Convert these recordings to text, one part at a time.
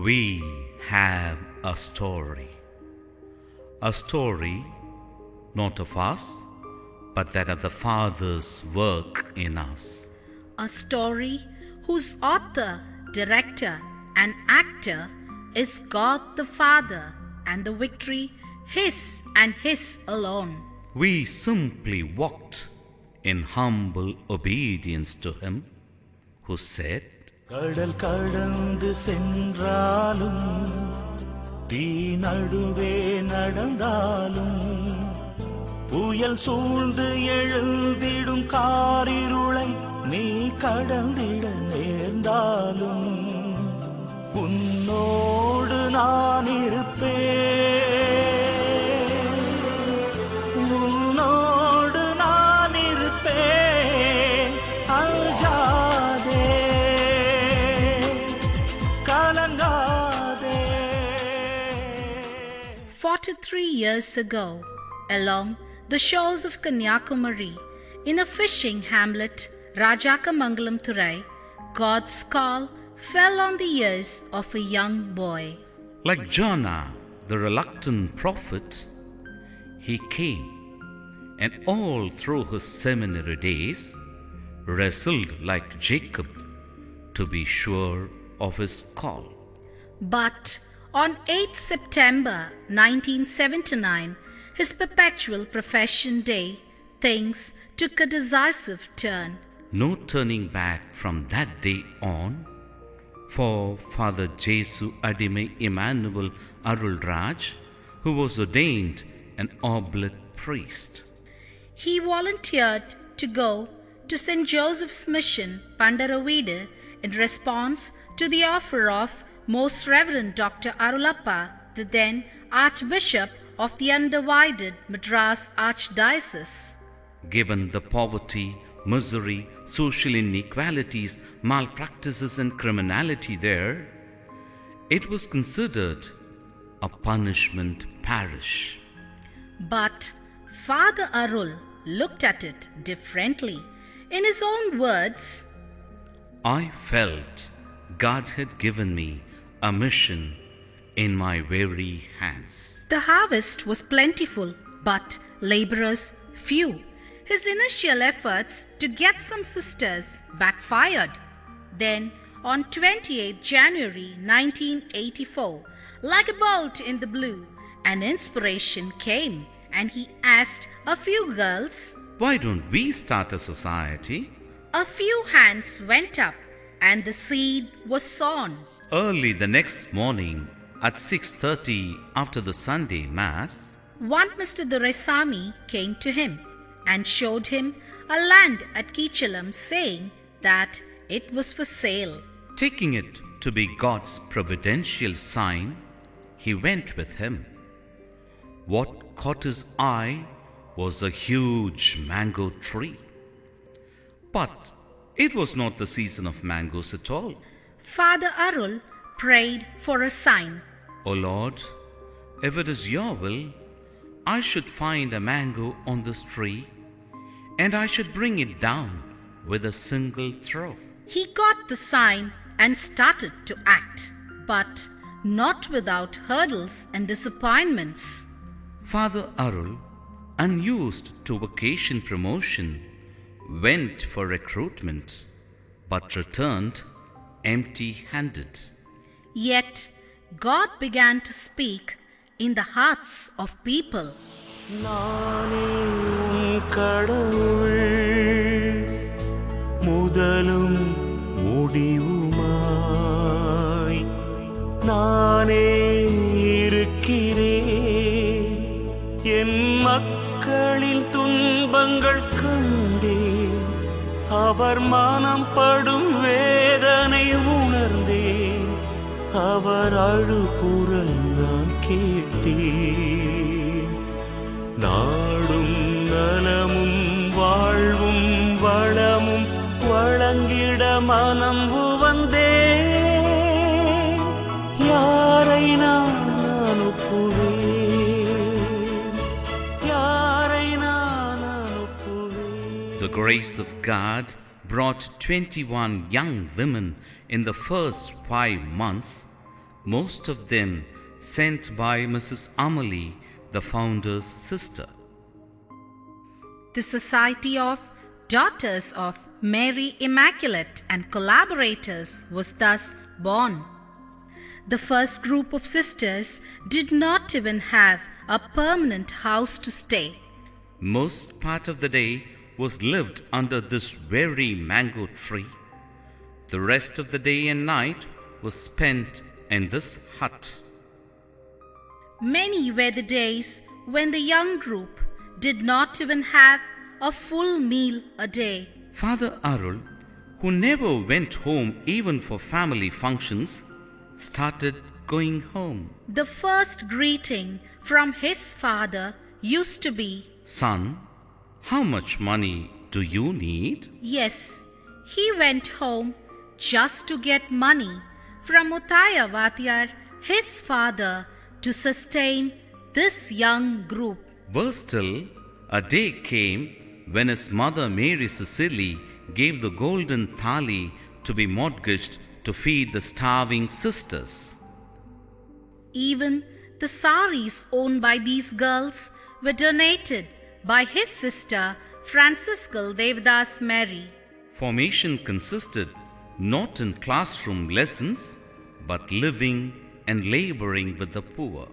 We have a story. A story not of us, but that of the Father's work in us. A story whose author, director, and actor is God the Father, and the victory His and His alone. We simply walked in humble obedience to Him, who said, கடல் கடந்து சென்றாலும் தீ நடுவே நடந்தாலும் புயல் சூழ்ந்து எழுந்திடும் காரிருளை நீ கடந்திட நேர்ந்தாலும் உன்னோடு நான் இருப்பேன், உன்னோடு நான் இருப்பேன். அஞ்சாதே, கலங்காதே. 43 years ago, along the shores of Kanyakumari, in a fishing hamlet, Rajakamangalam Thurai, God's call fell on the ears of a young boy. like Jonah, the reluctant prophet, he came, and all through his seminary days wrestled like Jacob to be sure of his call. But on 8th September 1979, his perpetual profession day, things took a decisive turn. No turning back from that day on, for Father Jesu Adime Emmanuel Arulraj, who was ordained an oblate priest. He volunteered to go to St. Joseph's Mission, Pandaravedu, in response to the offer of Most Reverend Dr. Arulappa, the then Archbishop of the undivided Madras Archdiocese. Given the poverty, misery, social inequalities, malpractices, and criminality there, it was considered a punishment parish. But Father Arul looked at it differently. In his own words, I felt God had given me a mission in my very hands. the harvest was plentiful, but laborers few. His initial efforts to get some sisters backfired. Then, on 28 January 1984, like a bolt in the blue, an inspiration came, and he asked a few girls. Why don't we start a society? A few hands went up, and the seed was sown. Early the next morning at 6:30 after the Sunday Mass, One Mr. Duresami came to him and showed him a land at Keechalam, saying that it was for sale. taking it to be God's providential sign, he went with him. What caught his eye was a huge mango tree. But it was not the season of mangoes at all. Father Arul prayed for a sign. O Lord, if it is your will, I should find a mango on this tree, and I should bring it down with a single throw. He got the sign and started to act, but not without hurdles and disappointments. Father Arul, unused to vocation promotion, went for recruitment, but returned empty-handed. Yet God began to speak in the hearts of people. நானே உன் கடவுள், முதலும் முடிவுமாய் நானே இருக்கிறேன். என் மக்களின் துன்பங்கள் கண்டேன், அவர் மனம் படும் வேதனை உணர்ந்தேன், அவர் அழுகுரல் நான் கேட்டேன். நாடும் நலமும் வாழ்வும் வளமும் வழங்கிட மனம் உவந்தேன். யாரை நான் அனுப்புவேன், யாரை நான் அனுப்புவேன். The grace of God brought 21 young women in the first 5 months most of them sent by Mrs. Amalie, the founder's sister. The Society of Daughters of Mary Immaculate and Collaborators was thus born. The first group of sisters did not even have a permanent house to stay. Most part of the day was lived under this very mango tree. The rest of the day and night was spent in this hut. Many were the days when the young group did not even have a full meal a day. Father Arul, who never went home even for family functions, started going home. The first greeting from his father used to be, "Son, how much money do you need?" Yes, he went home just to get money from Muttaya Vatyar, his father, to sustain this young group. Worse still, a day came when his mother Mary Cecily gave the golden thali to be mortgaged to feed the starving sisters. Even the saris owned by these girls were donated by his sister Franciscal Devdas Mary. Formation consisted not in classroom lessons, but living and laboring with the poor.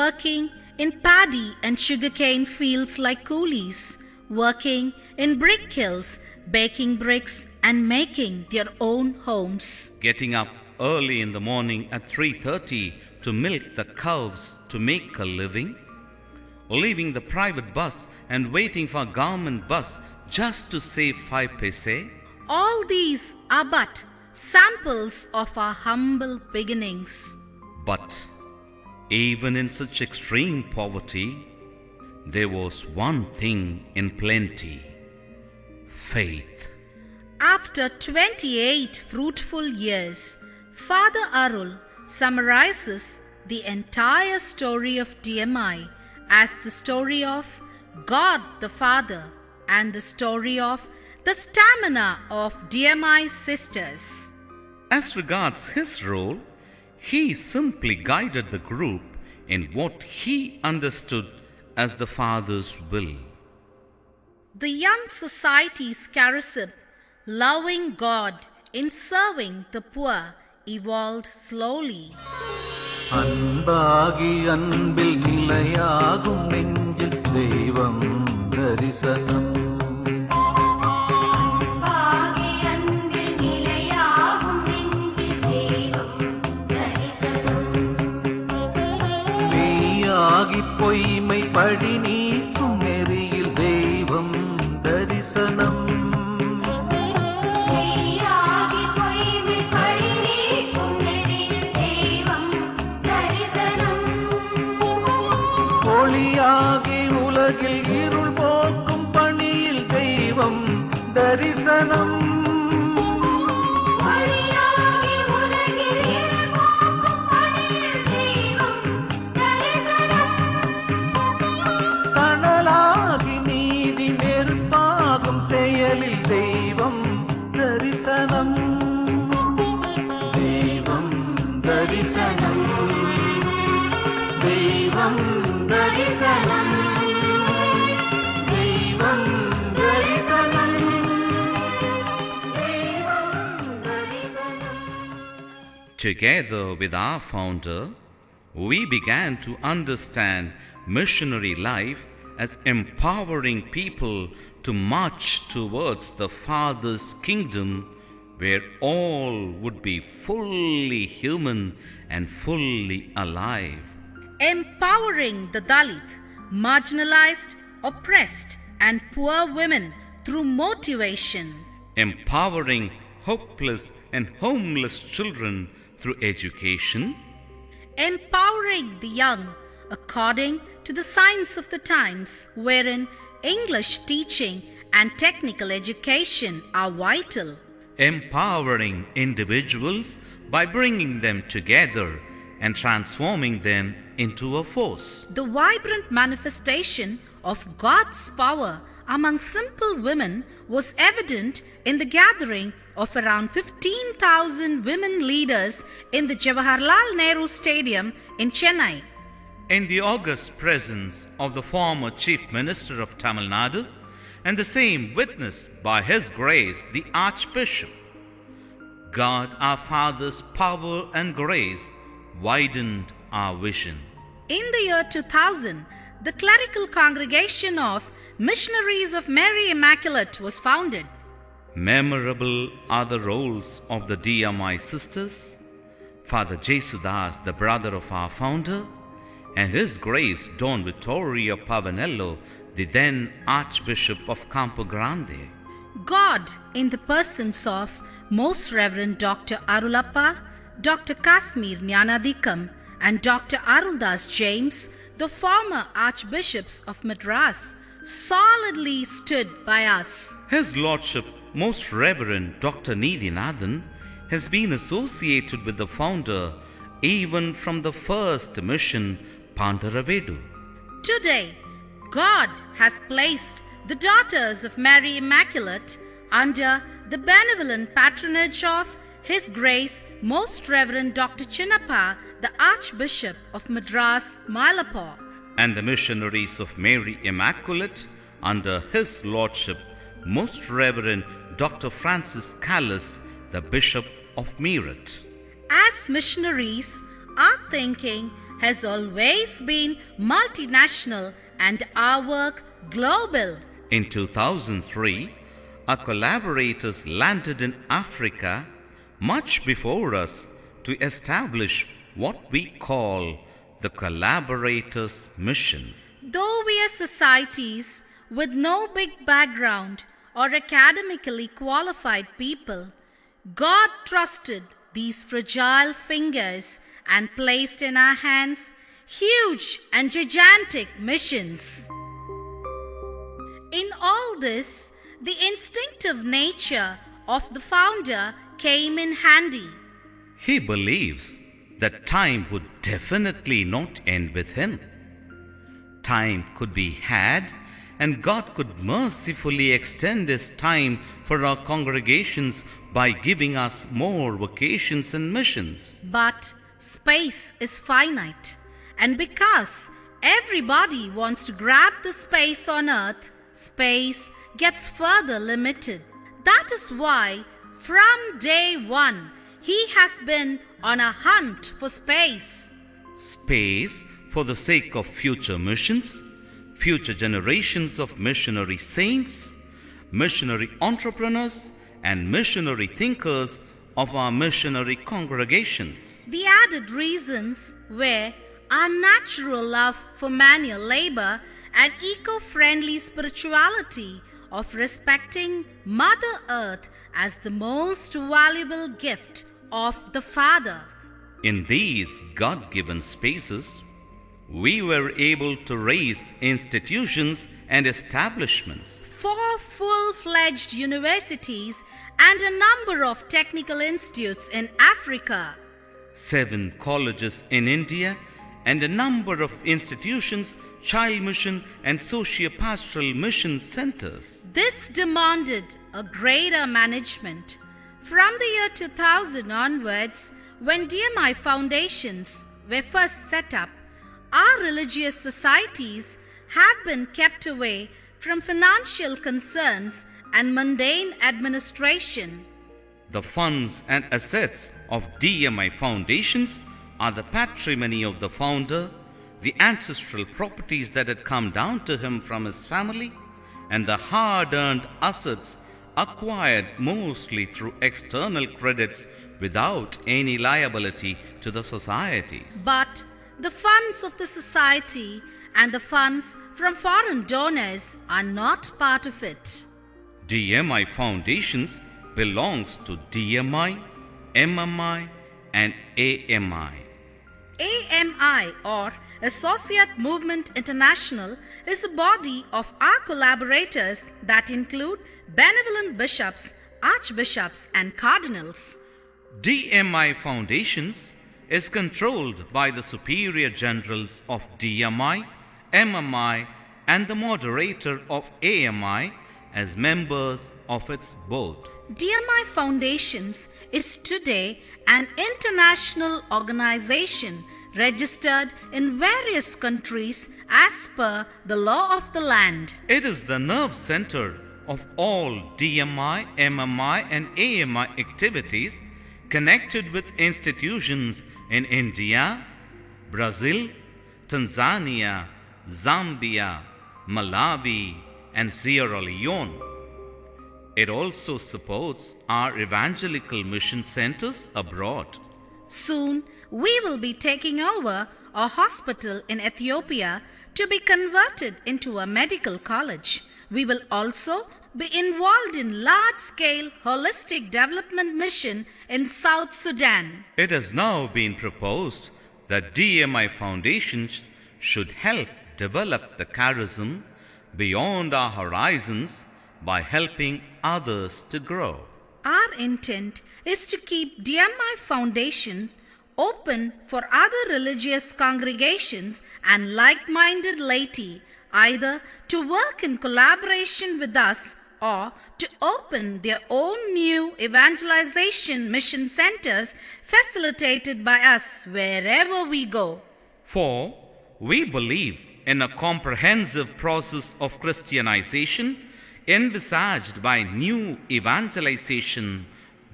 Working in paddy and sugarcane fields like coolies, working in brick kilns, baking bricks and making their own homes. Getting up early in the morning at 3:30 to milk the cows to make a living. Leaving the private bus and waiting for government bus just to save 5 paise. All these are but samples of our humble beginnings. But even in such extreme poverty, there was one thing in plenty: faith. After 28 fruitful years, Father Arul summarizes the entire story of DMI as the story of God the Father and the story of the stamina of DMI sisters. As regards his role, he simply guided the group in what he understood as the Father's will. The young society's charism, loving God in serving the poor, evolved slowly. அன்பாகி அன்பில் நிலையாகும் நெஞ்சில் தெய்வம் தரிசனம். மெய்யாகி பொய்மை படி நீக்கும் நெறியில் தெய்வம் தரிசனம். ஒளியாகி உலகில் இருள் போக்கும் பணியில் தெய்வம் தரிசனம். தணலாகி நீதி நெருப்பாகும் செயலில் தெய்வம் தரிசனம். தெய்வம் தரிசனம். தெய்வம் தரிசனம். தெய்வம் தரிசனம். தெய்வம் தரிசனம். Together with our founder, we began to understand missionary life as empowering people to march towards the Father's kingdom, where all would be fully human and fully alive. Empowering the Dalit, marginalized, oppressed, and poor women through motivation. Empowering hopeless and homeless children through education. Empowering the young according to the signs of the times, wherein English teaching and technical education are vital. Empowering individuals by bringing them together and transforming them into a force. The vibrant manifestation of God's power among simple women was evident in the gathering of around 15,000 women leaders in the Jawaharlal Nehru Stadium in Chennai. In the august presence of the former Chief Minister of Tamil Nadu, and the same witnessed by His Grace the Archbishop, God our Father's power and grace widened our vision. In the year 2000, the clerical congregation of Missionaries of Mary Immaculate was founded. Memorable are the roles of the DMI sisters, Father Jesudas, the brother of our founder, and His Grace Don Vittorio Pavanello, the then Archbishop of Campo Grande. God, in the persons of Most Reverend Dr. Arulappa, Dr. Kashmir Jnanadikam, and Dr. Aruldas James, the former Archbishops of Madras, solidly stood by us. His Lordship, Most Reverend Dr. Nidhinathan, has been associated with the founder even from the first mission, Pandaravedu. Today, God has placed the Daughters of Mary Immaculate under the benevolent patronage of His Grace Most Reverend Dr. Chinnappa, the Archbishop of Madras, Mylapore, and the Missionaries of Mary Immaculate under His Lordship Most Reverend Dr. Francis Callis, the Bishop of Meerut. As missionaries, our thinking has always been multinational and our work global. In 2003, our collaborators landed in Africa much before us to establish what we call the Collaborators Mission. Though we are societies with no big background or academically qualified people, God trusted these fragile fingers and placed in our hands huge and gigantic missions. In all this, the instinctive nature of the founder came in handy. He believes that time would definitely not end with him. Time could be had, and God could mercifully extend His time for our congregations by giving us more vocations and missions. But space is finite, and because everybody wants to grab the space on earth, space gets further limited. That is why, from day one, He has been on a hunt for space. Space for the sake of future missions, future generations of missionary saints, missionary entrepreneurs, and missionary thinkers of our missionary congregations. The added reasons were our natural love for manual labor and eco-friendly spirituality of respecting Mother Earth as the most valuable gift of the Father. In these God-given spaces, we were able to raise institutions and establishments, 4 full-fledged universities and a number of technical institutes in Africa, 7 colleges in India, and a number of institutions, child mission and socio-pastoral mission centers. This demanded a greater management. From the year 2000 onwards, when DMI Foundations were first set up, our religious societies have been kept away from financial concerns and mundane administration. The funds and assets of DMI Foundations are the patrimony of the founder, the ancestral properties that had come down to him from his family, and the hard-earned assets acquired mostly through external credits without any liability to the societies. But the funds of the society and the funds from foreign donors are not part of it. DMI Foundations belongs to DMI, MMI, and AMI. AMI, or Associate Movement International, is a body of our collaborators that include benevolent bishops, archbishops, and cardinals. DMI Foundations is controlled by the superior generals of DMI, MMI, and the moderator of AMI, as members of its board. DMI Foundations is today an international organization registered in various countries as per the law of the land. It is the nerve center of all DMI, MMI, and AMI activities connected with institutions in India, Brazil, Tanzania, Zambia, Malawi, and Sierra Leone. It also supports our evangelical mission centers abroad. Soon, we will be taking over a hospital in Ethiopia to be converted into a medical college. We will also be involved in large-scale holistic development mission in South Sudan. It has now been proposed that DMI Foundations should help develop the charism beyond our horizons by helping others to grow. Our intent is to keep DMI Foundation open for other religious congregations and like-minded laity, either to work in collaboration with us or to open their own new evangelization mission centers facilitated by us wherever we go. For we believe in a comprehensive process of Christianization envisaged by new evangelization,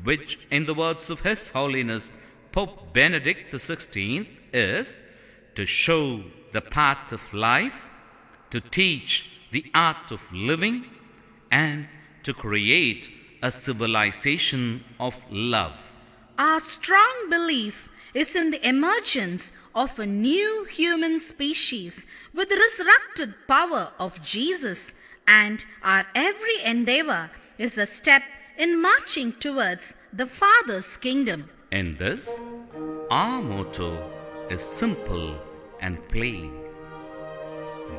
which, in the words of His Holiness Pope Benedict XVI, is to show the path of life, to teach the art of living, and to create a civilization of love. Our strong belief is in the emergence of a new human species with the resurrected power of Jesus, and our every endeavor is a step in marching towards the Father's kingdom. In this, our motto is simple and plain.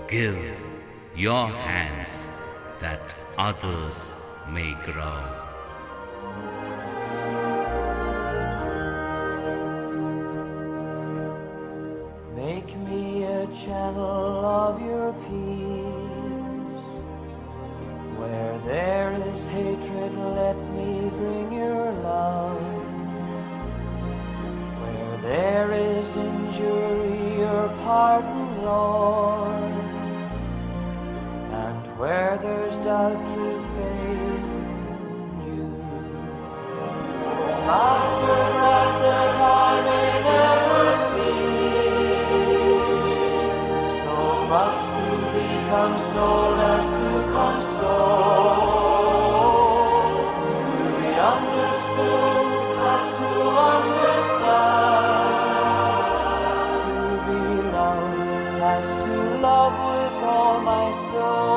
Give your hands that others may grow. Make me a channel of your peace. Where there is hatred, let me bring your love. Where there is injury, your pardon, Lord. And where there's doubt, true faith in you. Master, grant that I may never cease so much to become soul as to console, to be understood as to understand, to be loved as to love with all my soul.